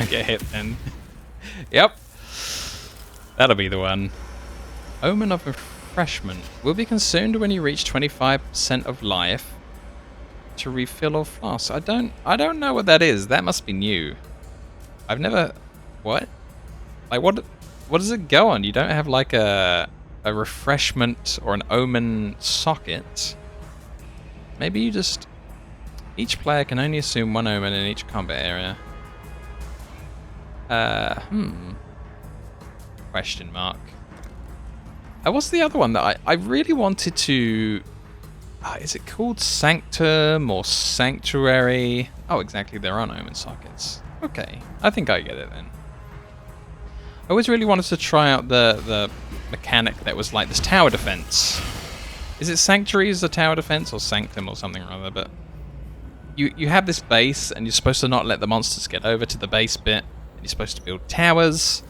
don't get hit then. Yep. That'll be the one. Omen of Refreshment. Will be consumed when you reach 25% of life to refill all flasks. I don't know what that is. That must be new. I've never... What? Like, what does it go on? You don't have, like, a refreshment or an omen socket. Maybe you just... Each player can only assume one omen in each combat area. Question mark. What's the other one that I really wanted to... is it called Sanctum or Sanctuary? Oh, exactly, there are no omen sockets. Okay, I think I get it then. I always really wanted to try out the mechanic that was like this tower defense. Is it Sanctuary is the tower defense or Sanctum or something or other? But you have this base and you're supposed to not let the monsters get over to the base bit. And you're supposed to build towers.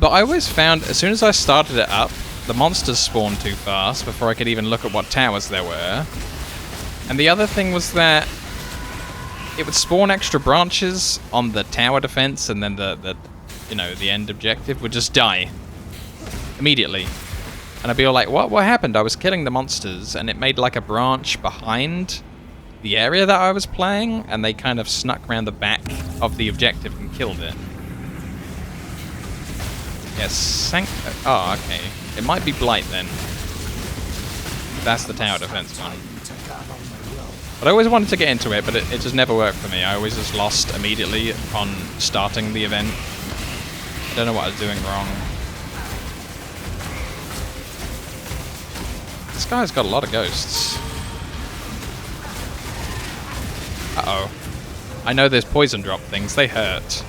But I always found as soon as I started it up, the monsters spawned too fast before I could even look at what towers there were. And the other thing was that it would spawn extra branches on the tower defense, and then the end objective would just die immediately. And I'd be all like, what happened? I was killing the monsters and it made like a branch behind the area that I was playing, and they kind of snuck around the back of the objective and killed it. Yes, oh, okay. It might be Blight then. That's the tower defense one. But I always wanted to get into it, but it just never worked for me. I always just lost immediately upon starting the event. I don't know what I was doing wrong. This guy's got a lot of ghosts. Uh-oh. I know there's poison drop things. They hurt.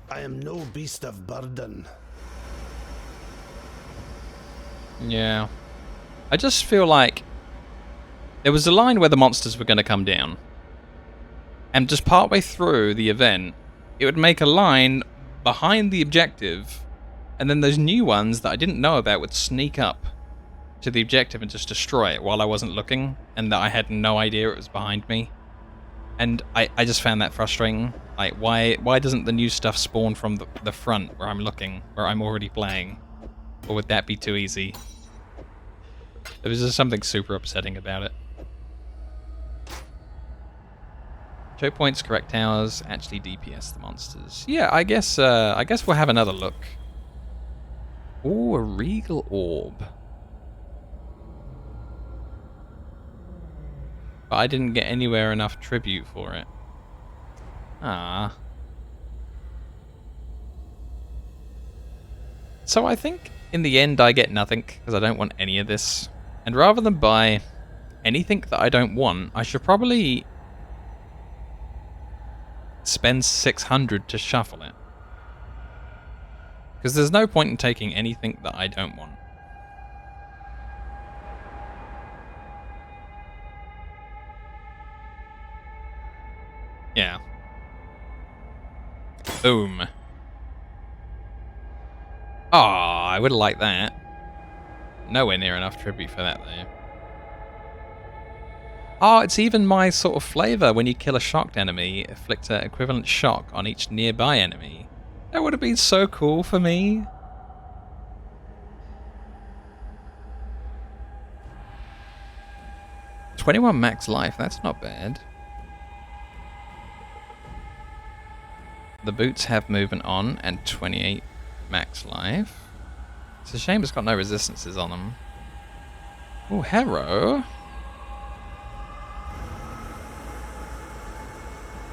I am no beast of burden. Yeah. I just feel like there was a line where the monsters were going to come down. And just partway through the event, it would make a line behind the objective, and then those new ones that I didn't know about would sneak up to the objective and just destroy it while I wasn't looking, and that I had no idea it was behind me. And I just found that frustrating. Like, why doesn't the new stuff spawn from the front where I'm looking, where I'm already playing? Or would that be too easy? There was just something super upsetting about it. Choke points, correct towers, actually DPS the monsters. Yeah, I guess we'll have another look. Ooh, a regal orb. But I didn't get anywhere enough tribute for it. Ah. So I think in the end I get nothing, because I don't want any of this. And rather than buy anything that I don't want, I should probably spend 600 to shuffle it. Because there's no point in taking anything that I don't want. Yeah. Boom. Oh, I would have liked that. Nowhere near enough tribute for that, though. Oh, it's even my sort of flavor. When you kill a shocked enemy, inflict an equivalent shock on each nearby enemy. That would have been so cool for me. $21 max life, that's not bad. The boots have movement on and 28 max life. It's a shame it's got no resistances on them. Oh, Harrow.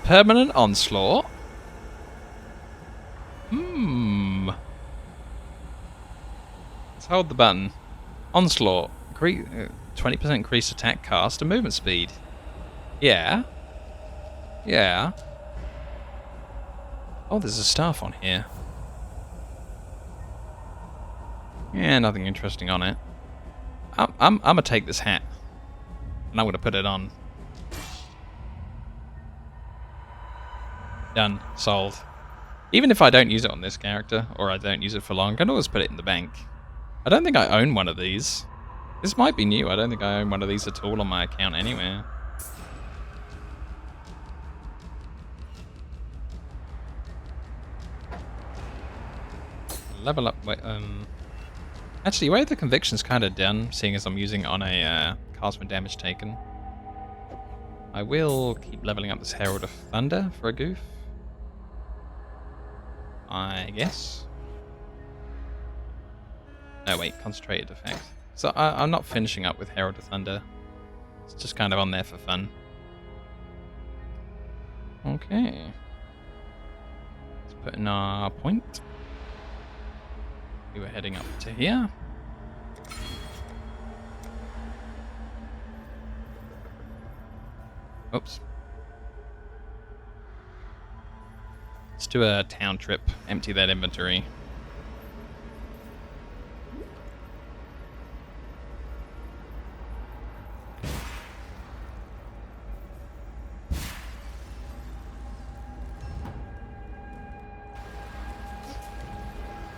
Permanent onslaught. Let's hold the button. Onslaught. 20% increased attack cast and movement speed. Yeah. Yeah. Oh, there's a staff on here. Yeah, nothing interesting on it. I'm gonna take this hat. And I'm gonna put it on. Done. Sold. Even if I don't use it on this character, or I don't use it for long, I can always put it in the bank. I don't think I own one of these. This might be new. I don't think I own one of these at all on my account anywhere. level up. Wait, actually, Way of the Conviction's kind of done, seeing as I'm using it on a cast when damage taken. I will keep leveling up this Herald of Thunder for a goof, I guess. No, wait, concentrated effect. So I'm not finishing up with Herald of Thunder. It's just kind of on there for fun. Okay. Let's put in our point. We were heading up to here. Oops. Let's do a town trip, empty that inventory.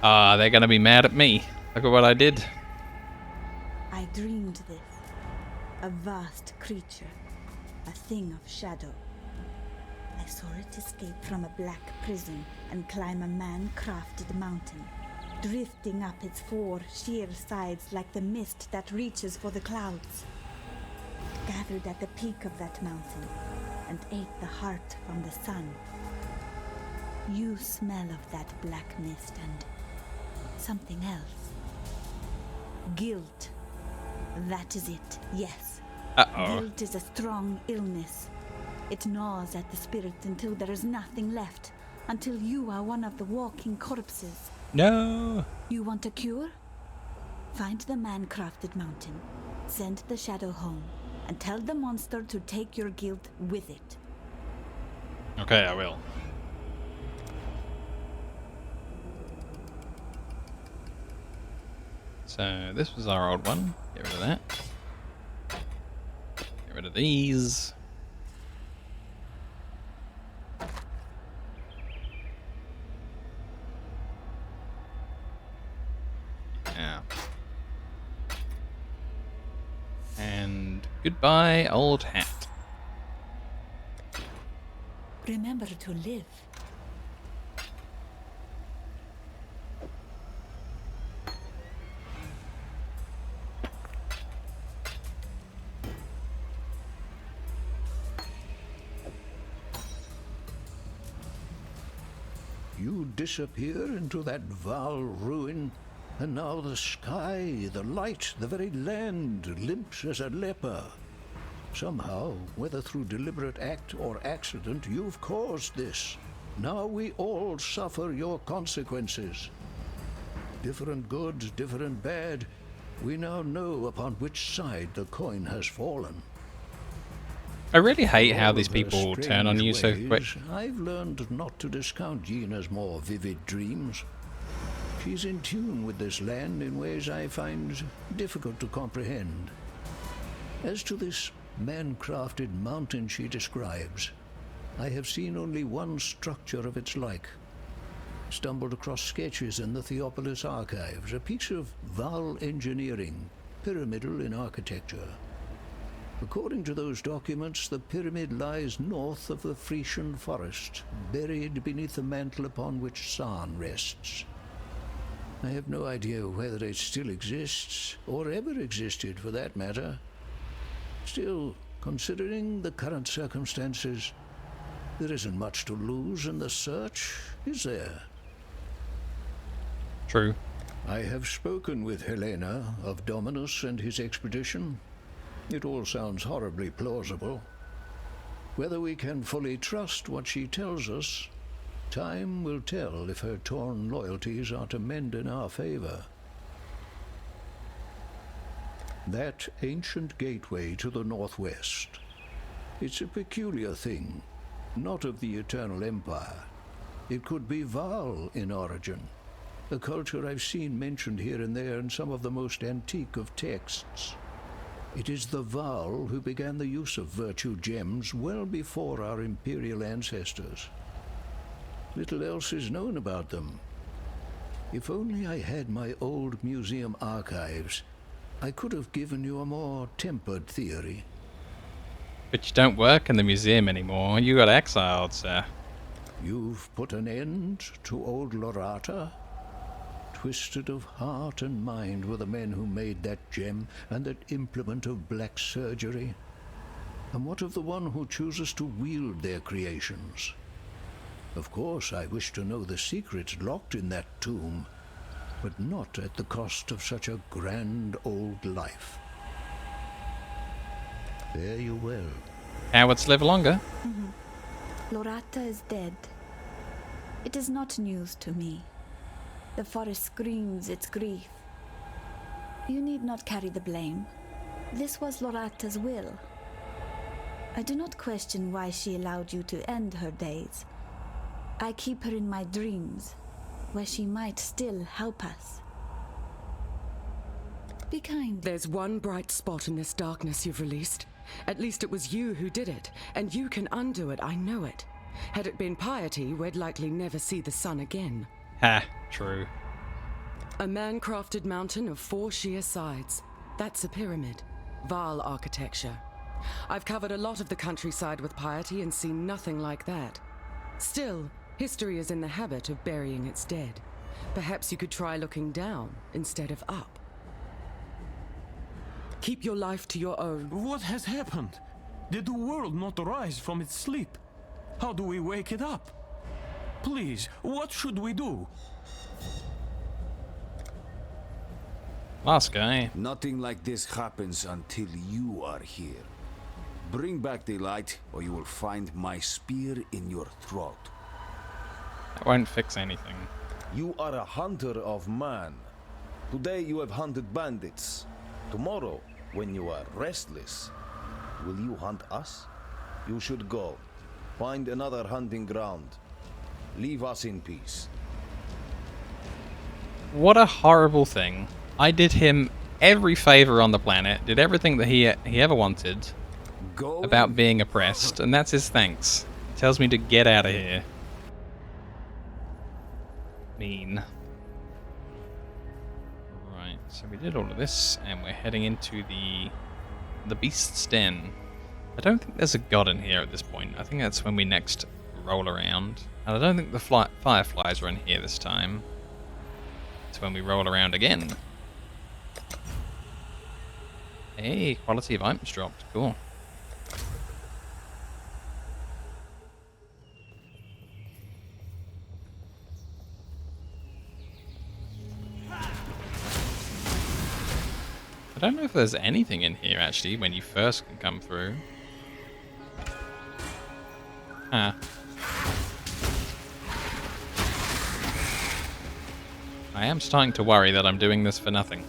Ah, they're gonna be mad at me. Look at what I did. I dreamed this. A vast creature. A thing of shadow. I saw it escape from a black prison and climb a man-crafted mountain, drifting up its 4 sheer sides like the mist that reaches for the clouds. Gathered at the peak of that mountain and ate the heart from the sun. You smell of that black mist and something else. Guilt. That is it, yes. Uh-oh. Guilt is a strong illness. It gnaws at the spirit until there is nothing left, until you are one of the walking corpses. No. You want a cure? Find the man-crafted mountain, send the shadow home, and tell the monster to take your guilt with it. Okay, I will. So this was our old one. Get rid of that. Get rid of these. Yeah. And goodbye, old hat. Remember to live. You disappear into that vile ruin, and now the sky, the light, the very land limps as a leper. Somehow, whether through deliberate act or accident, you've caused this. Now we all suffer your consequences. Different good, different bad, we now know upon which side the coin has fallen. I really hate how All these of her people turn on you so strange quick. ways, I've learned not to discount Gina's more vivid dreams. She's in tune with this land in ways I find difficult to comprehend. As to this man-crafted mountain she describes, I have seen only one structure of its like. Stumbled across sketches in the Theopolis archives, a piece of Val engineering, pyramidal in architecture. According to those documents, the pyramid lies north of the Frisian forest, buried beneath the mantle upon which San rests. I have no idea whether it still exists, or ever existed for that matter. Still, considering the current circumstances, there isn't much to lose in the search, is there? True. I have spoken with Helena of Dominus and his expedition. It all sounds horribly plausible. Whether we can fully trust what she tells us, time will tell if her torn loyalties are to mend in our favor. That ancient gateway to the northwest. It's a peculiar thing, not of the Eternal Empire. It could be Val in origin, a culture I've seen mentioned here and there in some of the most antique of texts. It is the Val who began the use of virtue gems well before our imperial ancestors. Little else is known about them. If only I had my old museum archives, I could have given you a more tempered theory. But you don't work in the museum anymore. You got exiled, sir. You've put an end to old Lorata, twisted of heart and mind were the men who made that gem and that implement of black surgery? And what of the one who chooses to wield their creations? Of course, I wish to know the secrets locked in that tomb, but not at the cost of such a grand old life. Fare you well. Cowards live longer. Lorata is dead. It is not news to me. The forest screams its grief. You need not carry the blame. This was Lorata's will. I do not question why she allowed you to end her days. I keep her in my dreams, where she might still help us. Be kind. There's one bright spot in this darkness you've released. At least it was you who did it, and you can undo it, I know it. Had it been piety, we'd likely never see the sun again. Ha, true. A man-crafted mountain of 4 sheer sides. That's a pyramid. Vaal architecture. I've covered a lot of the countryside with piety and seen nothing like that. Still, history is in the habit of burying its dead. Perhaps you could try looking down instead of up. Keep your life to your own. What has happened? Did the world not rise from its sleep? How do we wake it up? Please, what should we do? Last guy. Nothing like this happens until you are here. Bring back the light, or you will find my spear in your throat. That won't fix anything. You are a hunter of man. Today you have hunted bandits. Tomorrow, when you are restless, will you hunt us? You should go. Find another hunting ground. Leave us in peace. What a horrible thing. I did him every favor on the planet, did everything that he ever wanted Go about being oppressed, and that's his thanks. Tells me to get out of here. Mean. Right, so we did all of this, and we're heading into the Beast's Den. I don't think there's a god in here at this point. I think that's when we next roll around. And I don't think the fireflies are in here this time. It's when we roll around again. Hey, quality of items dropped. Cool. I don't know if there's anything in here, actually, when you first can come through. Huh. I am starting to worry that I'm doing this for nothing.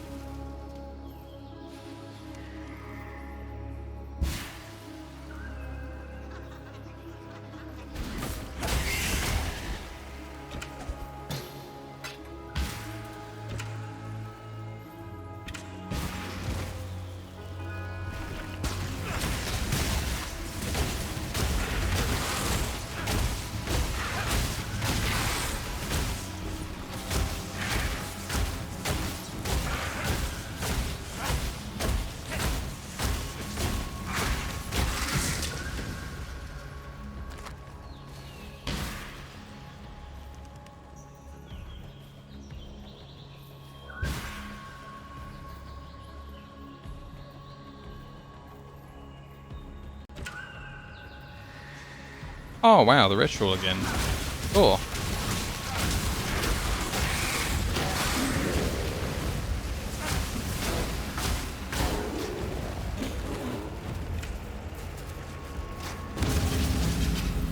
Oh wow, the ritual again. Cool.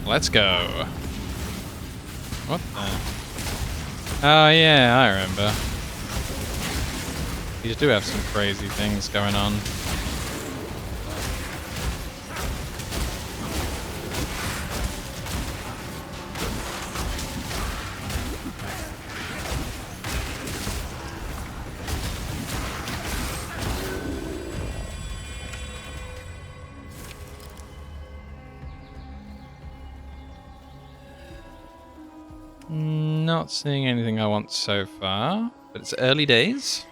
Let's go. What the? Oh yeah, I remember. You do have some crazy things going on. Not seeing anything I want so far, but it's early days.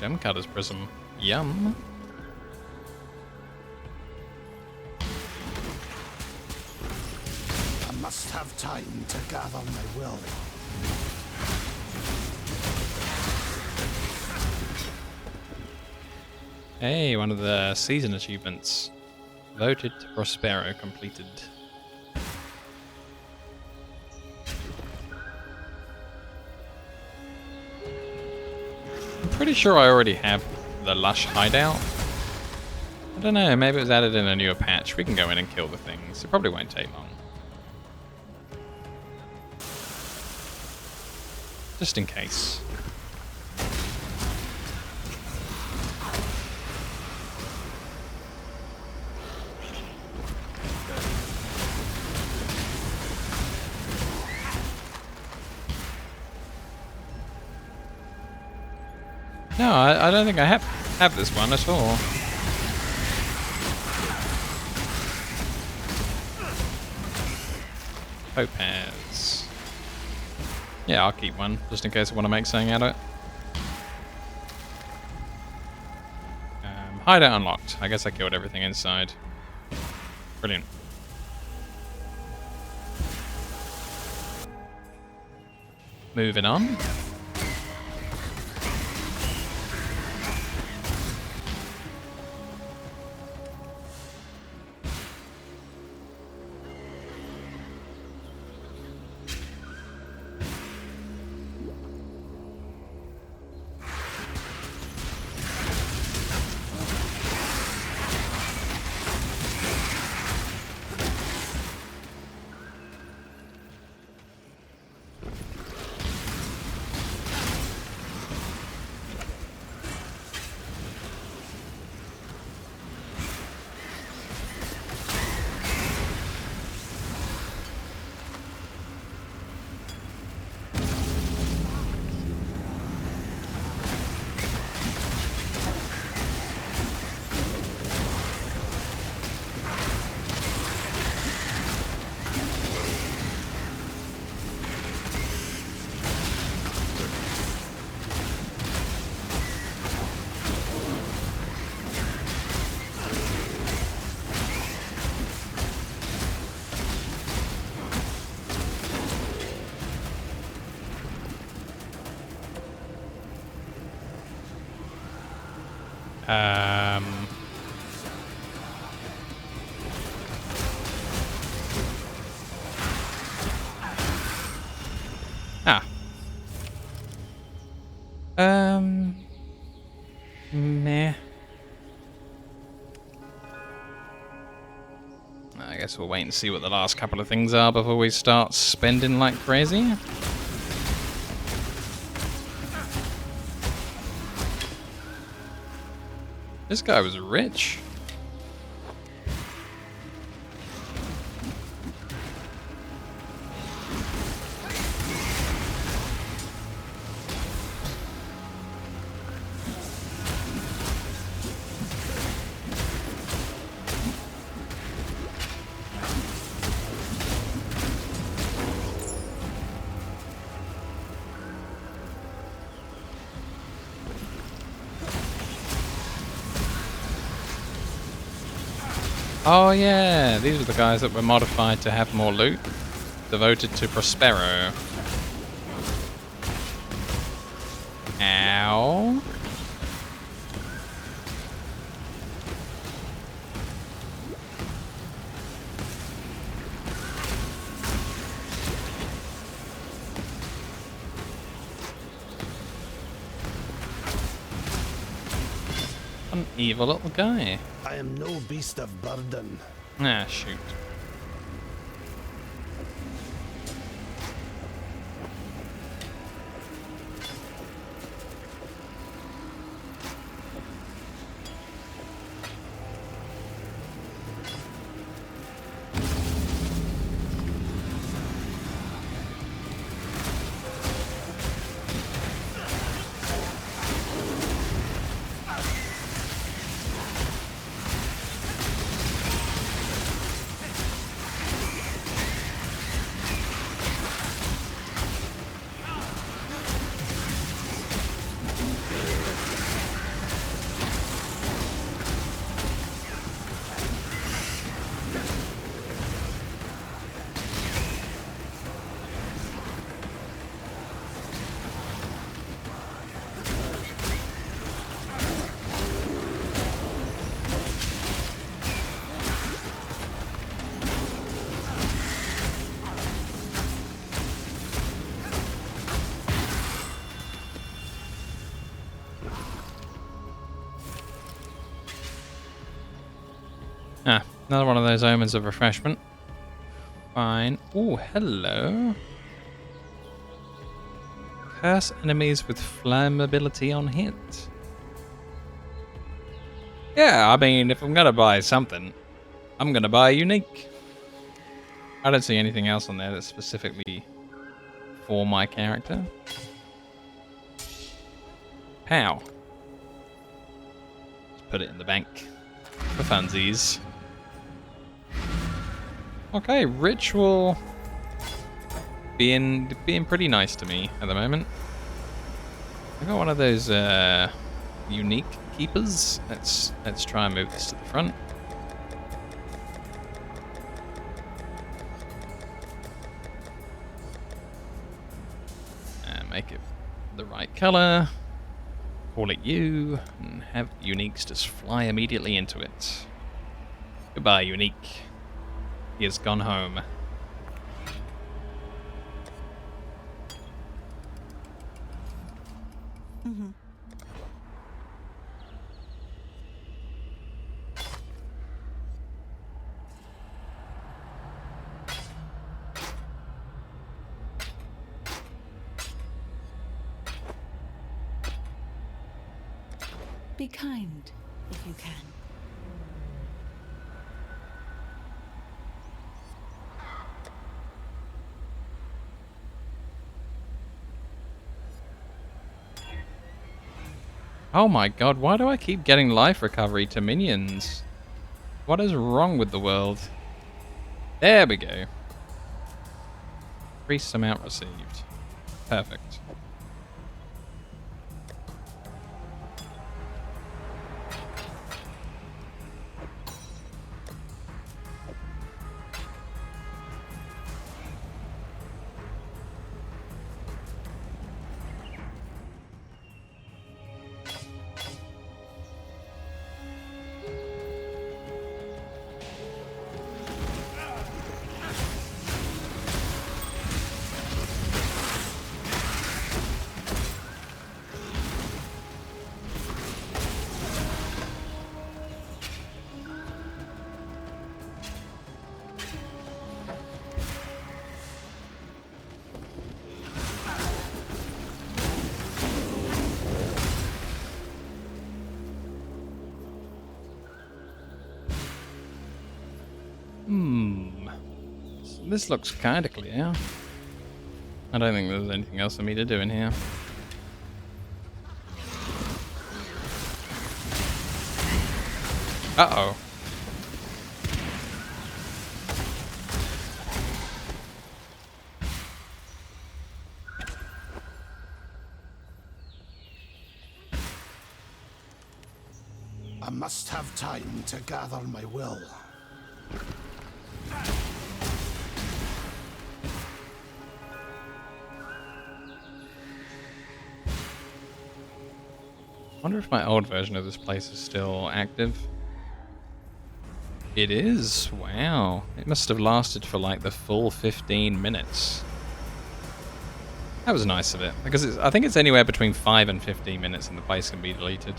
Gem cutter's prism. Yum. I must have time to gather my will. Hey, one of the season achievements. Voted to Prospero completed. I'm pretty sure I already have the Lush hideout. I don't know, maybe it was added in a newer patch. We can go in and kill the things. It probably won't take long. Just in case. No, I don't think I have this one at all. Topaz. Yeah, I'll keep one, just in case I want to make something out of it. Hideout unlocked. I guess I killed everything inside. Brilliant. Moving on. Meh. I guess we'll wait and see what the last couple of things are before we start spending like crazy. This guy was rich. Oh yeah, these are the guys that were modified to have more loot. Devoted to Prospero. Ow. An evil little guy. I am no beast of burden. Ah, shoot. Ah, another one of those omens of refreshment. Fine. Oh, hello. Curse enemies with flammability on hit. Yeah, I mean, if I'm gonna buy something, I'm gonna buy a unique. I don't see anything else on there that's specifically for my character. Pow. Let's put it in the bank for funsies. Okay, ritual being pretty nice to me at the moment. I got one of those unique keepers. Let's try and move this to the front. And make it the right color. Call it you, and have uniques just fly immediately into it. Goodbye, unique. He has gone home. Be kind, if you can. Oh my god, why do I keep getting life recovery to minions? What is wrong with the world? There we go. Increased amount received. Perfect. This looks kind of clear. I don't think there's anything else for me to do in here. Uh-oh. I must have time to gather my will. I wonder if my old version of this place is still active. It is. Wow. It must have lasted for like the full 15 minutes. That was nice of it, because I think it's anywhere between 5 and 15 minutes and the place can be deleted.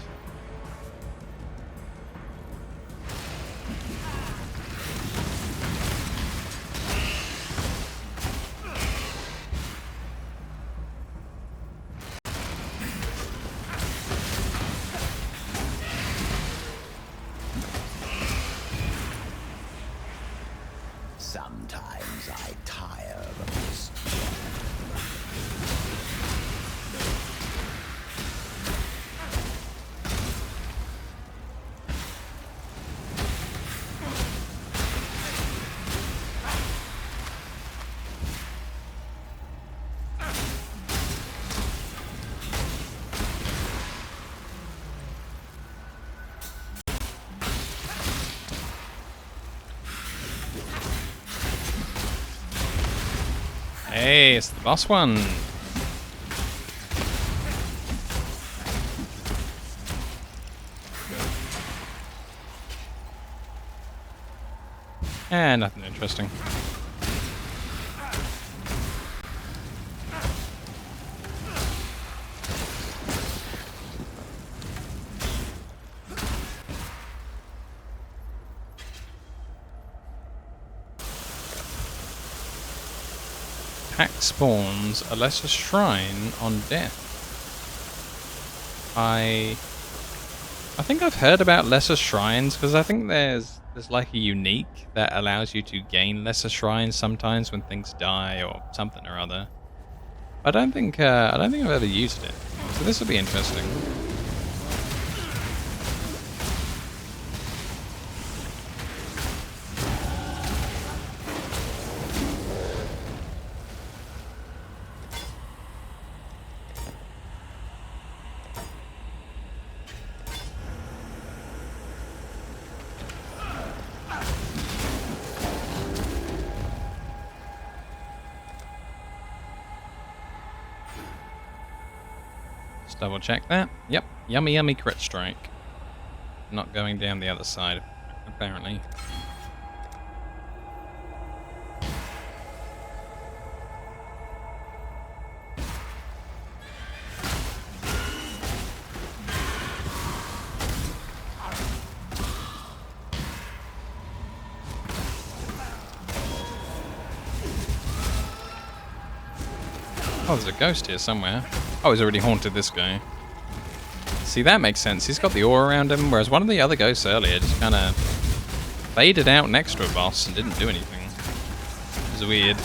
Sometimes I tire of this. Hey, it's the boss one. Nothing interesting. pack spawns a lesser shrine on death. I think I've heard about lesser shrines because I think there's like a unique that allows you to gain lesser shrines sometimes when things die or something or other. I don't think I've ever used it, so this will be interesting. Double check that. Yep, yummy yummy crit strike. Not going down the other side, apparently. Oh, there's a ghost here somewhere. Oh, he's already haunted this guy. See, that makes sense. He's got the aura around him, whereas one of the other ghosts earlier just kind of faded out next to a boss and didn't do anything. It was weird.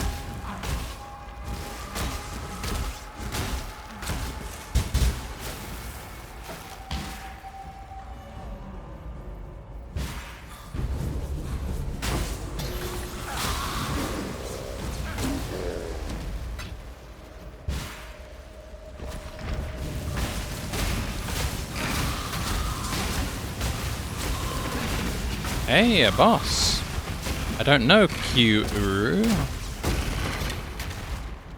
Hey, a boss. I don't know Q-Uru.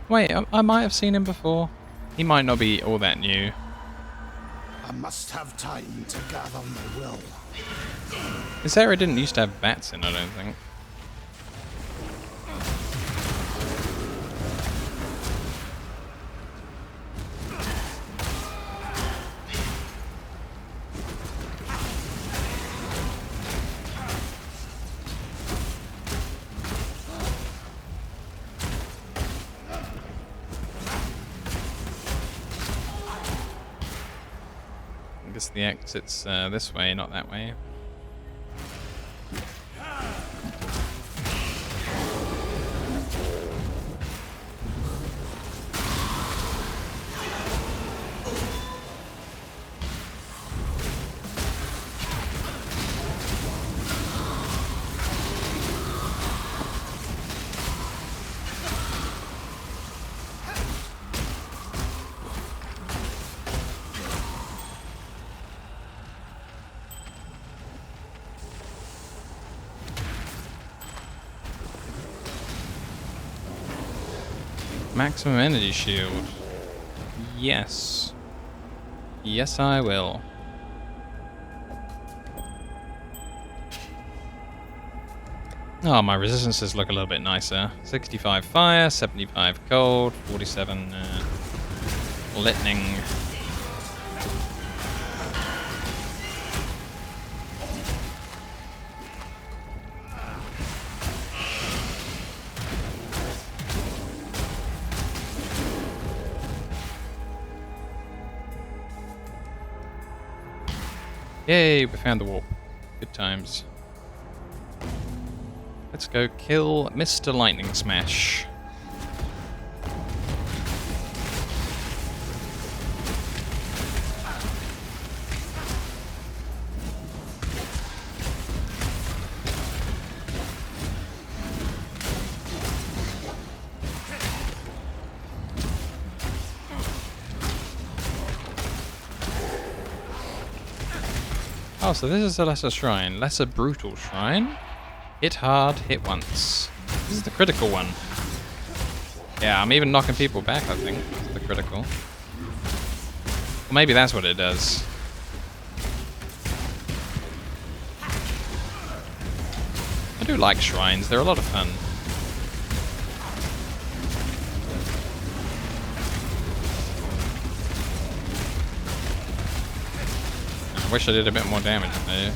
Wait, I might have seen him before. He might not be all that new. I must have time to gather my will. This area didn't used to have bats in, I don't think. I guess the exit's this way, not that way. Maximum energy shield. Yes. Yes, I will. Oh, my resistances look a little bit nicer. 65 fire, 75 cold, 47 lightning. Yay, we found the warp. Good times. Let's go kill Mr. Lightning Smash. Oh, so this is a lesser shrine. Lesser brutal shrine. Hit hard, hit once. This is the critical one. Yeah, I'm even knocking people back, I think. The critical. Well, maybe that's what it does. I do like shrines. They're a lot of fun. I wish I did a bit more damage there.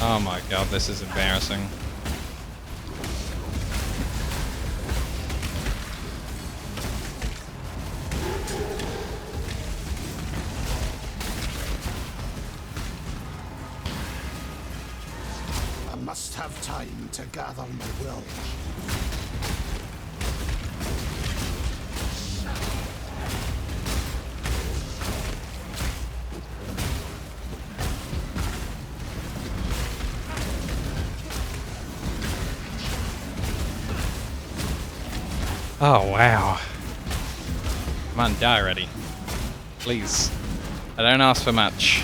Oh my god, this is embarrassing. I must have time to gather my will. Oh wow. Come on, die already. Please. I don't ask for much.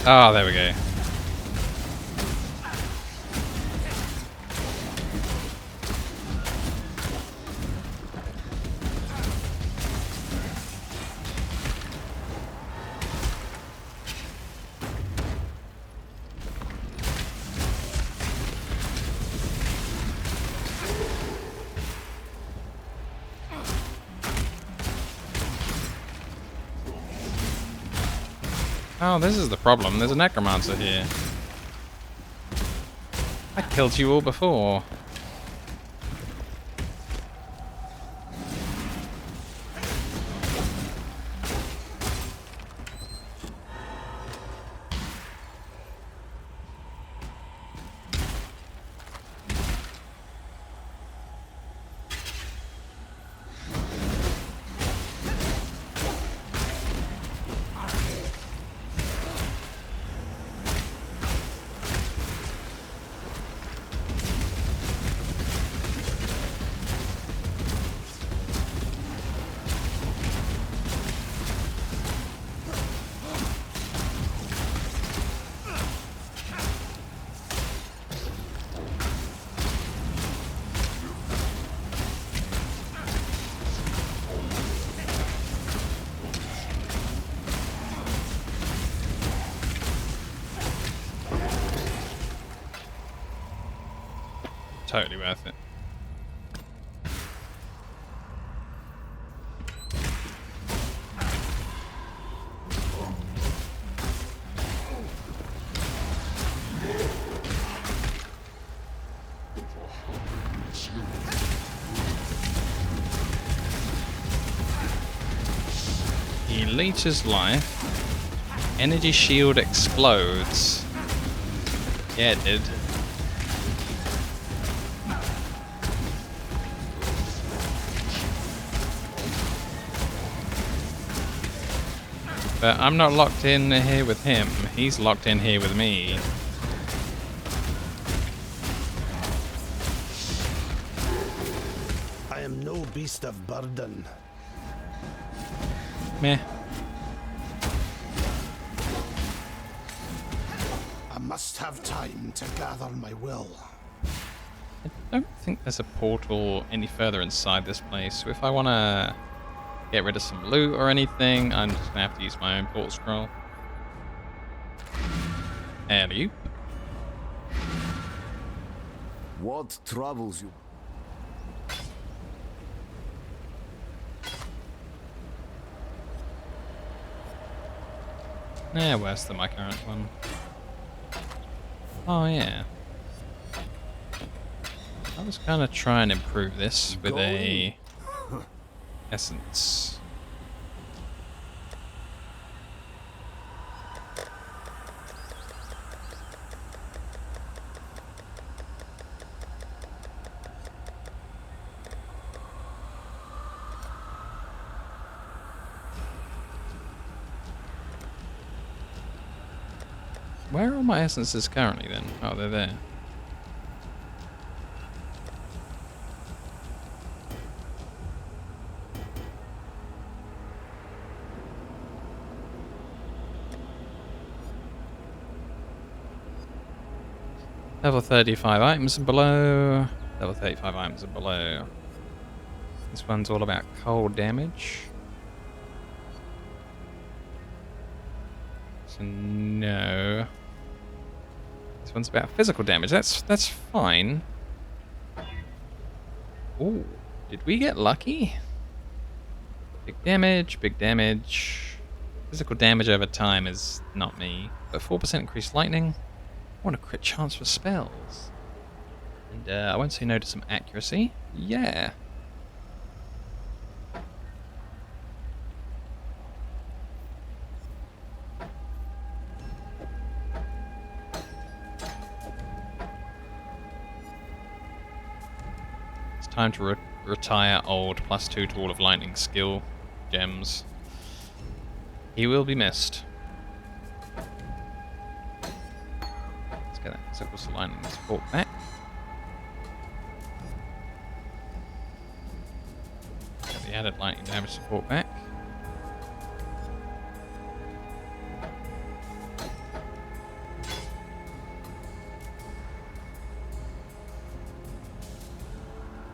Oh, there we go. Oh, this is the problem. There's a necromancer here. I killed you all before. Totally worth it. He leeches life. Energy shield explodes. Yeah, it did. But I'm not locked in here with him. He's locked in here with me. I am no beast of burden. Meh. I must have time to gather my will. I don't think there's a portal any further inside this place. So if I want to get rid of some loot or anything, I'm just going to have to use my own portal scroll. Alley-oop. What troubles you? Yeah, worse than my current one. Oh yeah. I was going to try and improve this with a essence. Where are my essences currently then? Oh, they're there. Level 35 items and below. Level 35 items and below. This one's all about cold damage. So no. This one's about physical damage. That's fine. Ooh, did we get lucky? Big damage, big damage. Physical damage over time is not me, but 4% increased lightning. I want a crit chance for spells. And I won't say no to some accuracy. Yeah. It's time to retire old +2 to all of lightning skill gems. He will be missed. Let's get that physical lightning support back. Get the added lightning damage support back.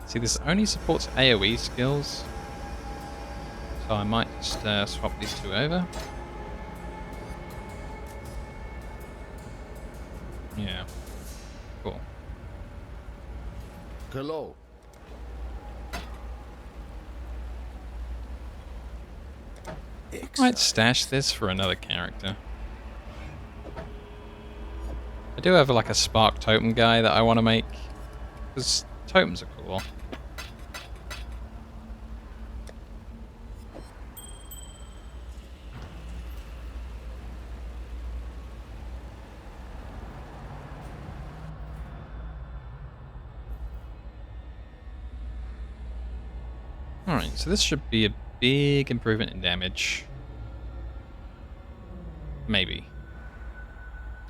See, this only supports AoE skills, so I might just swap these two over. Yeah, cool. Hello. Might stash this for another character. I do have like a spark totem guy that I want to make, because totems are cool. Alright, so this should be a big improvement in damage. Maybe.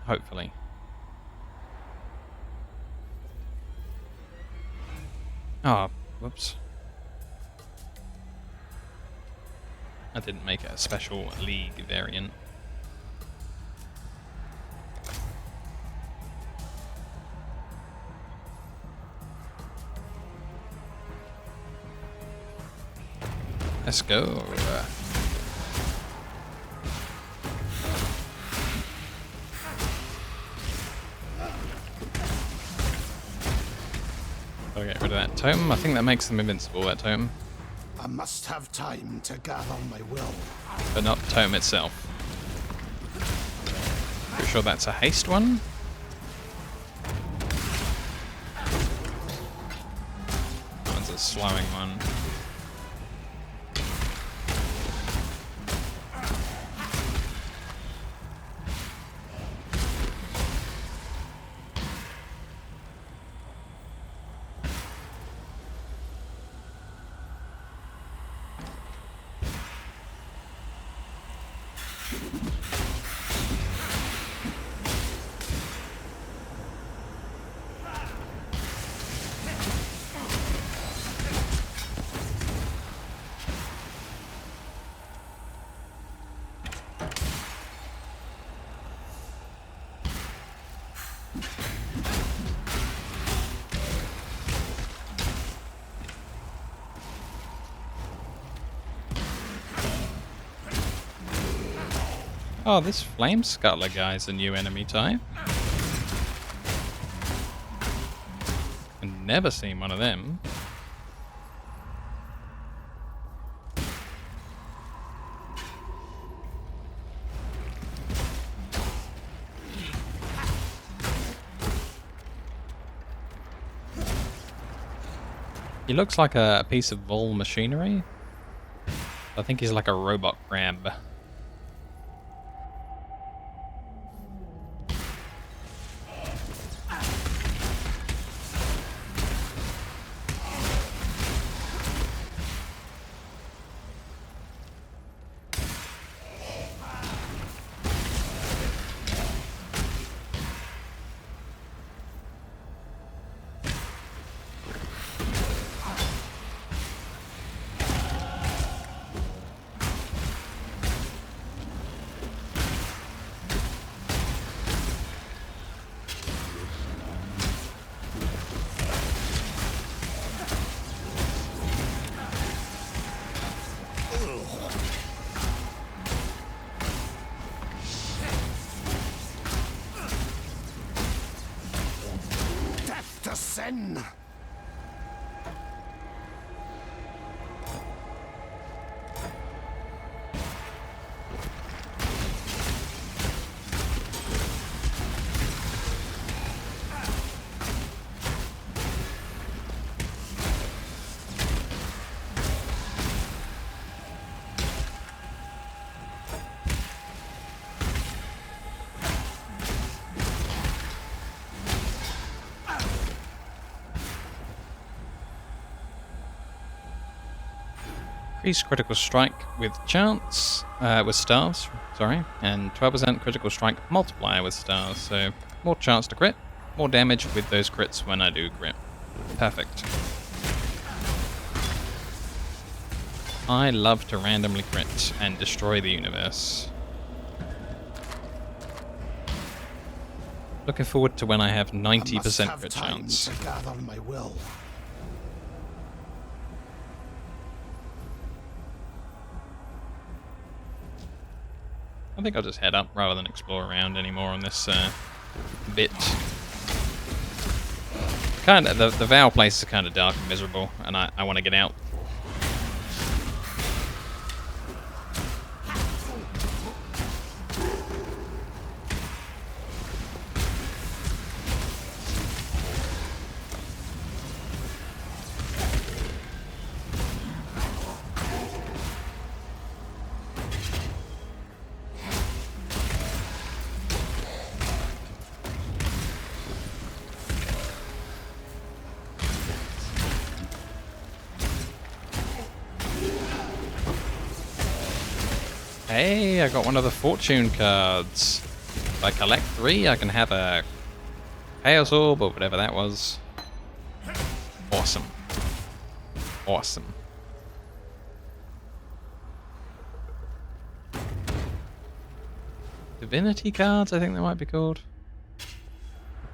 Hopefully. Oh, whoops. I didn't make it a special league variant. Let's go. I'll get rid of that totem. I think that makes them invincible, that totem. I must have time to gather my will. But not the totem itself. Pretty sure that's a haste one. That one's a slowing one. Oh, this Flame Scuttler guy's a new enemy type. I've never seen one of them. He looks like a piece of Vol machinery. I think he's like a robot crab. Sin. Increased critical strike with chance, with stars, sorry, and 12% critical strike multiplier with stars, so more chance to crit, more damage with those crits when I do crit. Perfect. I love to randomly crit and destroy the universe. Looking forward to when I have 90% crit chance. To gather my will. I think I'll just head up rather than explore around anymore on this bit. Kind of the Vow place is kind of dark and miserable, and I want to get out. Hey, I got one of the fortune cards. If I collect 3, I can have a Chaos Orb or whatever that was. Awesome. Awesome. Divinity cards, I think they might be called.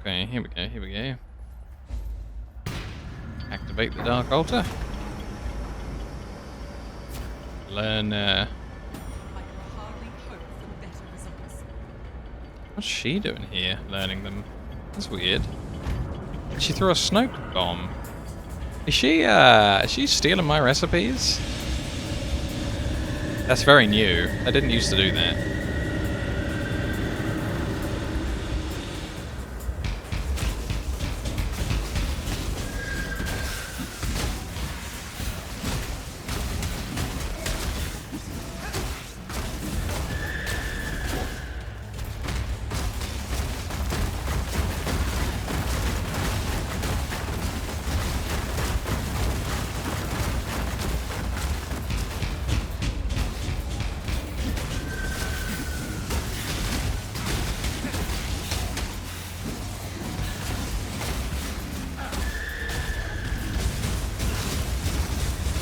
Okay, here we go, here we go. Activate the Dark Altar. Learn, what's she doing here, learning them? That's weird. She threw a smoke bomb. Is she stealing my recipes? That's very new. I didn't used to do that.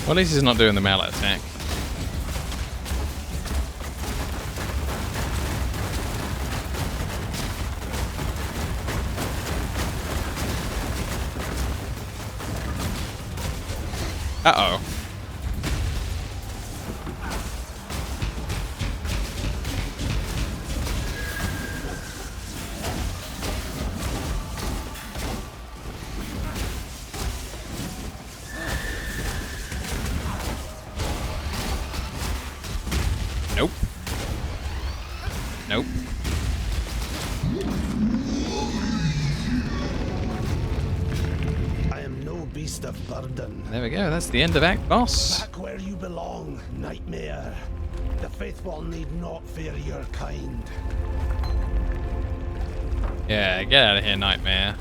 Well, at least he's not doing the mallet attack. Uh-oh. Nope. Nope. I am no beast of burden. There we go, that's the end of Act Boss. Back where you belong, Nightmare. The faithful need not fear your kind. Yeah, get out of here, Nightmare.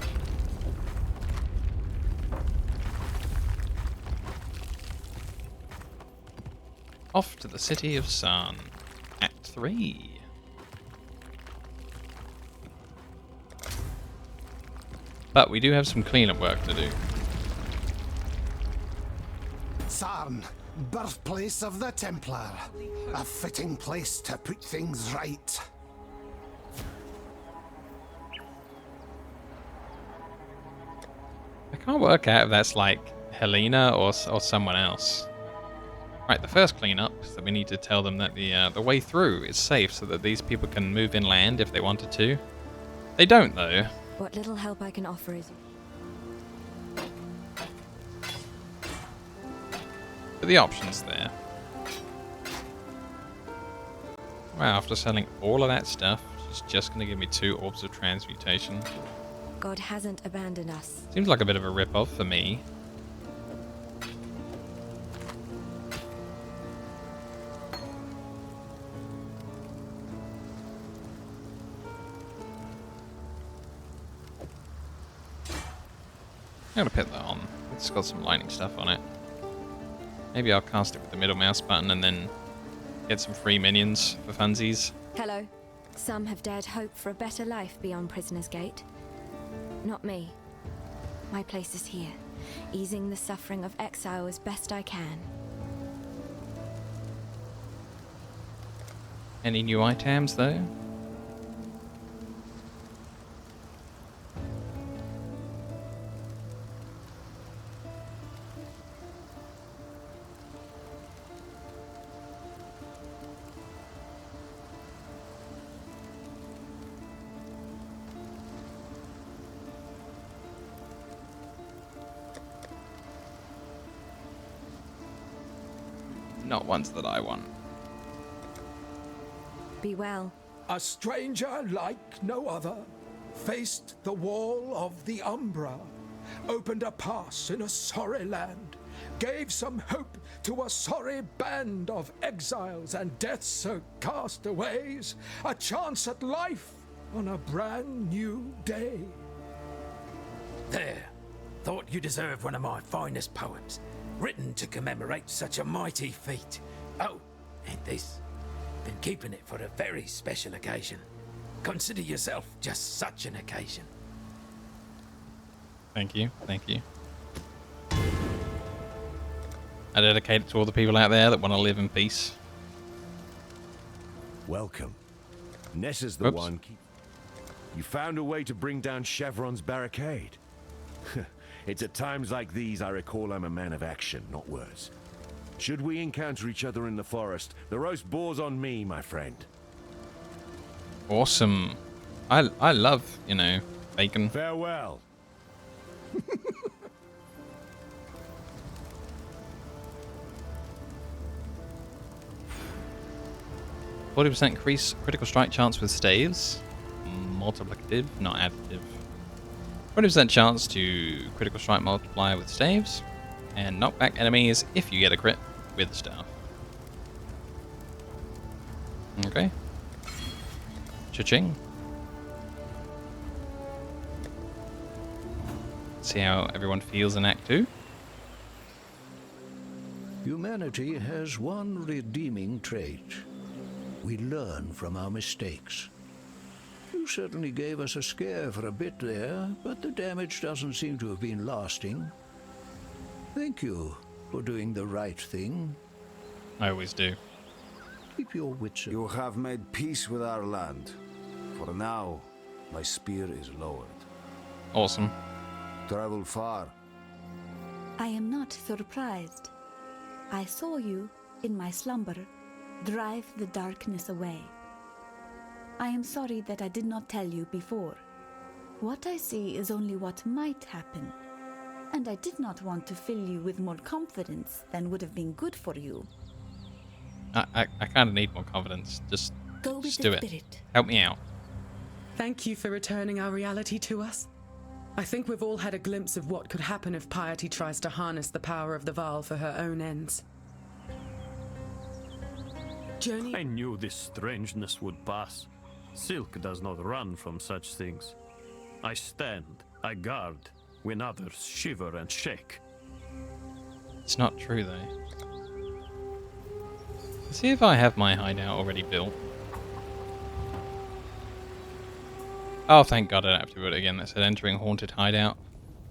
Off to the City of Sun. Act 3. But we do have some cleanup work to do. Sarn, birthplace of the Templar. A fitting place to put things right. I can't work out if that's like Helena or someone else. Right, the first cleanup is that we need to tell them that the way through is safe so that these people can move inland if they wanted to. They don't, though. What little help I can offer is... But the option's there. Wow, after selling all of that stuff, she's just going to give me 2 orbs of transmutation. God hasn't abandoned us. Seems like a bit of a rip-off for me. I'm gonna put that on. It's got some lightning stuff on it. Maybe I'll cast it with the middle mouse button and then get some free minions for funsies. Hello. Some have dared hope for a better life beyond Prisoner's Gate. Not me. My place is here, easing the suffering of exile as best I can. Any new items though? Not ones that I want. Be well. A stranger like no other faced the wall of the Umbra, opened a pass in a sorry land, gave some hope to a sorry band of exiles and death-soaked castaways, a chance at life on a brand new day. There. Thought you deserved one of my finest poems, written to commemorate such a mighty feat. Oh, and this. Been keeping it for a very special occasion. Consider yourself just such an occasion. Thank you, thank you. I dedicate it to all the people out there that want to live in peace. Welcome. Nessa's the one. You found a way to bring down Chevron's barricade. It's at times like these I recall I'm a man of action, not words. Should we encounter each other in the forest, the roast boar's on me, my friend. Awesome. I love, you know, bacon. Farewell. 40% increase critical strike chance with staves. Multiplicative, not additive. 20% chance to critical strike multiplier with staves. And knock back enemies if you get a crit with staff. Okay. Cha-ching. See how everyone feels in Act 2. Humanity has one redeeming trait. We learn from our mistakes. You certainly gave us a scare for a bit there, but the damage doesn't seem to have been lasting. Thank you for doing the right thing. I always do. Keep your wits. You have made peace with our land. For now, my spear is lowered. Awesome. Travel far. I am not surprised. I saw you, in my slumber, drive the darkness away. I am sorry that I did not tell you before. What I see is only what might happen, and I did not want to fill you with more confidence than would have been good for you. I kind of need more confidence. Just Go with do the it. spirit. Help me out. Thank you for returning our reality to us. I think we've all had a glimpse of what could happen if piety tries to harness the power of the Vaal for her own ends. Journey. I knew this strangeness would pass. Silk does not run from such things. I stand, I guard, when others shiver and shake. It's not true though. Let's see if I have my hideout already built. Oh, thank God I don't have to build it again. That said entering haunted hideout.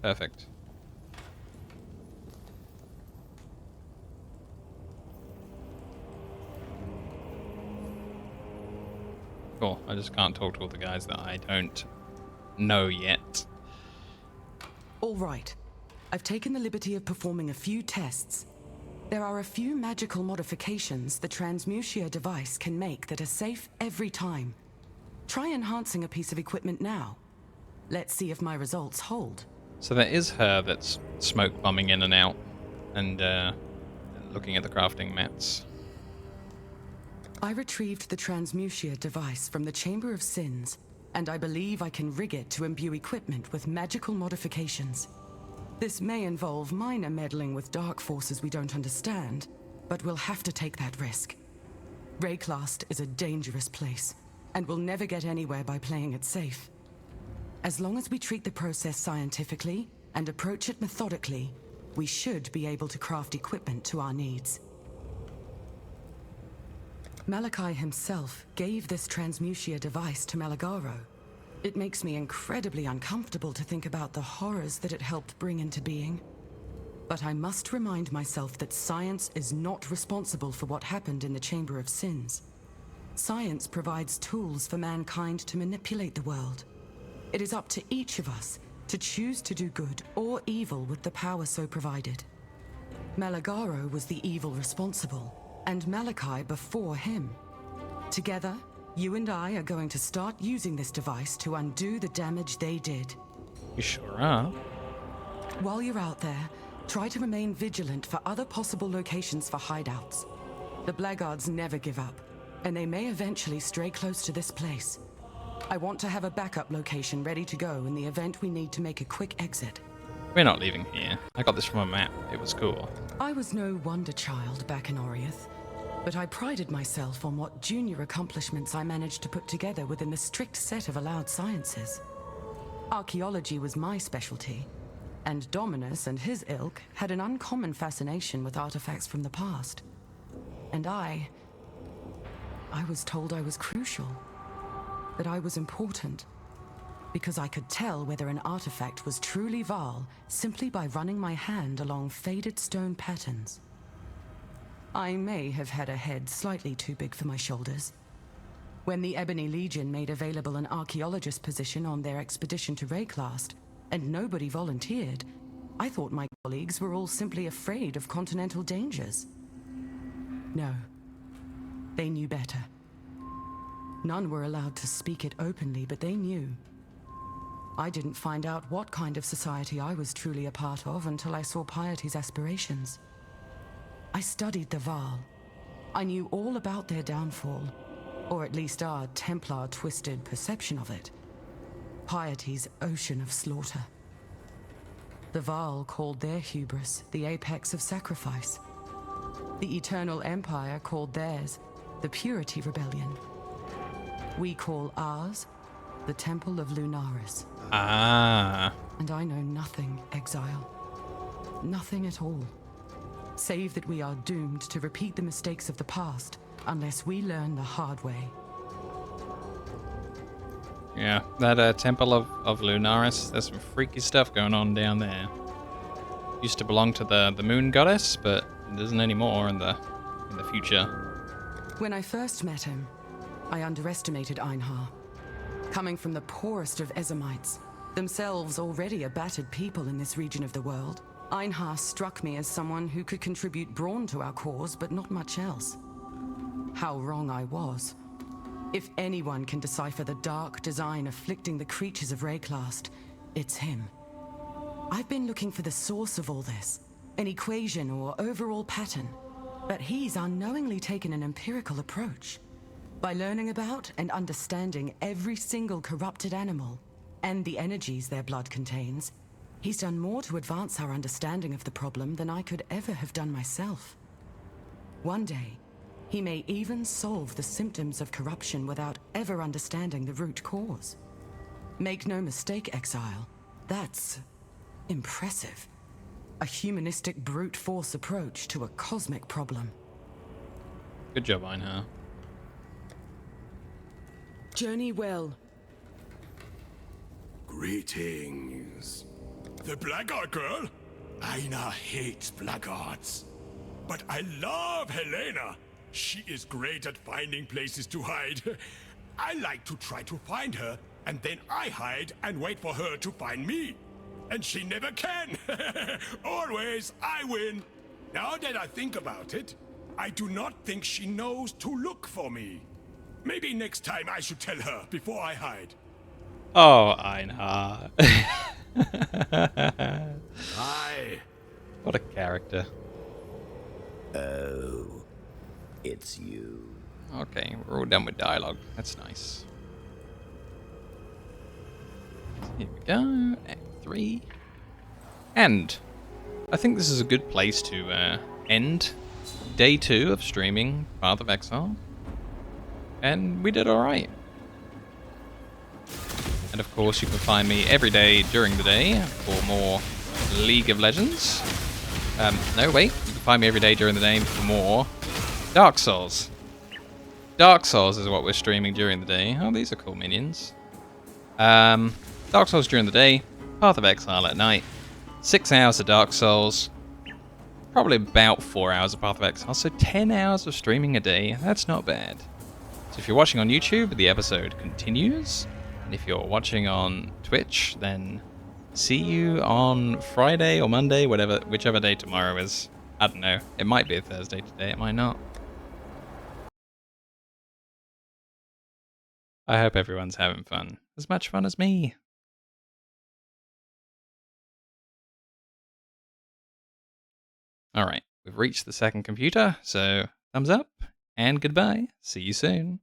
Perfect. Cool. I just can't talk to all the guys that I don't know yet. All right. I've taken the liberty of performing a few tests. There are a few magical modifications the transmutia device can make that are safe every time. Try enhancing a piece of equipment now. Let's see if my results hold. So there is her that's smoke bombing in and out and looking at the crafting mats. I retrieved the transmutia device from the Chamber of Sins, and I believe I can rig it to imbue equipment with magical modifications. This may involve minor meddling with dark forces we don't understand, but we'll have to take that risk. Rayclast is a dangerous place, and we'll never get anywhere by playing it safe. As long as we treat the process scientifically and approach it methodically, we should be able to craft equipment to our needs. Malachi himself gave this transmutia device to Malagaro. It makes me incredibly uncomfortable to think about the horrors that it helped bring into being. But I must remind myself that science is not responsible for what happened in the Chamber of Sins. Science provides tools for mankind to manipulate the world. It is up to each of us to choose to do good or evil with the power so provided. Malagaro was the evil responsible, and Malachi before him. Together, you and I are going to start using this device to undo the damage they did. You sure are. While you're out there, try to remain vigilant for other possible locations for hideouts. The blackguards never give up, and they may eventually stray close to this place. I want to have a backup location ready to go in the event we need to make a quick exit. We're not leaving here. I got this from a map. It was cool. I was no wonder child back in Oriath, but I prided myself on what junior accomplishments I managed to put together within the strict set of allowed sciences. Archaeology was my specialty, and Dominus and his ilk had an uncommon fascination with artifacts from the past. And I was told I was crucial, that I was important, because I could tell whether an artifact was truly Val simply by running my hand along faded stone patterns. I may have had a head slightly too big for my shoulders. When the Ebony Legion made available an archaeologist position on their expedition to Rayclast, and nobody volunteered, I thought my colleagues were all simply afraid of continental dangers. No, they knew better. None were allowed to speak it openly, but they knew. I didn't find out what kind of society I was truly a part of until I saw Piety's aspirations. I studied the Val. I knew all about their downfall, or at least our Templar-twisted perception of it. Piety's ocean of slaughter. The Val called their hubris the apex of sacrifice. The Eternal Empire called theirs the Purity Rebellion. We call ours the Temple of Lunaris. Ah. And I know nothing, Exile. Nothing at all. Save that we are doomed to repeat the mistakes of the past unless we learn the hard way. Yeah, that Temple of Lunaris, there's some freaky stuff going on down there. Used to belong to the moon goddess, but it doesn't anymore in the future. When I first met him, I underestimated Einhar. Coming from the poorest of Ezamites, themselves already a battered people in this region of the world, Einhar struck me as someone who could contribute brawn to our cause, but not much else. How wrong I was. If anyone can decipher the dark design afflicting the creatures of Rayclast, it's him. I've been looking for the source of all this, an equation or overall pattern, but he's unknowingly taken an empirical approach. By learning about and understanding every single corrupted animal, and the energies their blood contains, he's done more to advance our understanding of the problem than I could ever have done myself. One day, he may even solve the symptoms of corruption without ever understanding the root cause. Make no mistake, Exile, that's impressive. A humanistic brute force approach to a cosmic problem. Good job, Einhar. Journey well. Greetings. The blackguard girl? Aina hates blackguards. But I love Helena. She is great at finding places to hide. I like to try to find her, and then I hide and wait for her to find me. And she never can. Always I win. Now that I think about it, I do not think she knows to look for me. Maybe next time I should tell her before I hide. Oh, Einhar. Hi. What a character. Oh, it's you. Okay, we're all done with dialogue. That's nice. Here we go. Act 3. And I think this is a good place to end day 2 of streaming Path of Exile. And we did alright. And of course you can find me every day during the day for more League of Legends. No, wait. You can find me every day during the day for more. Dark Souls. Dark Souls is what we're streaming during the day. Oh, these are cool minions. Dark Souls during the day. Path of Exile at night. 6 hours of Dark Souls. Probably about 4 hours of Path of Exile. So 10 hours of streaming a day. That's not bad. So if you're watching on YouTube, the episode continues. And if you're watching on Twitch, then see you on Friday or Monday, whichever day tomorrow is. I don't know. It might be a Thursday today, it might not. I hope everyone's having fun. As much fun as me. Alright, we've reached the second computer, so thumbs up and goodbye. See you soon.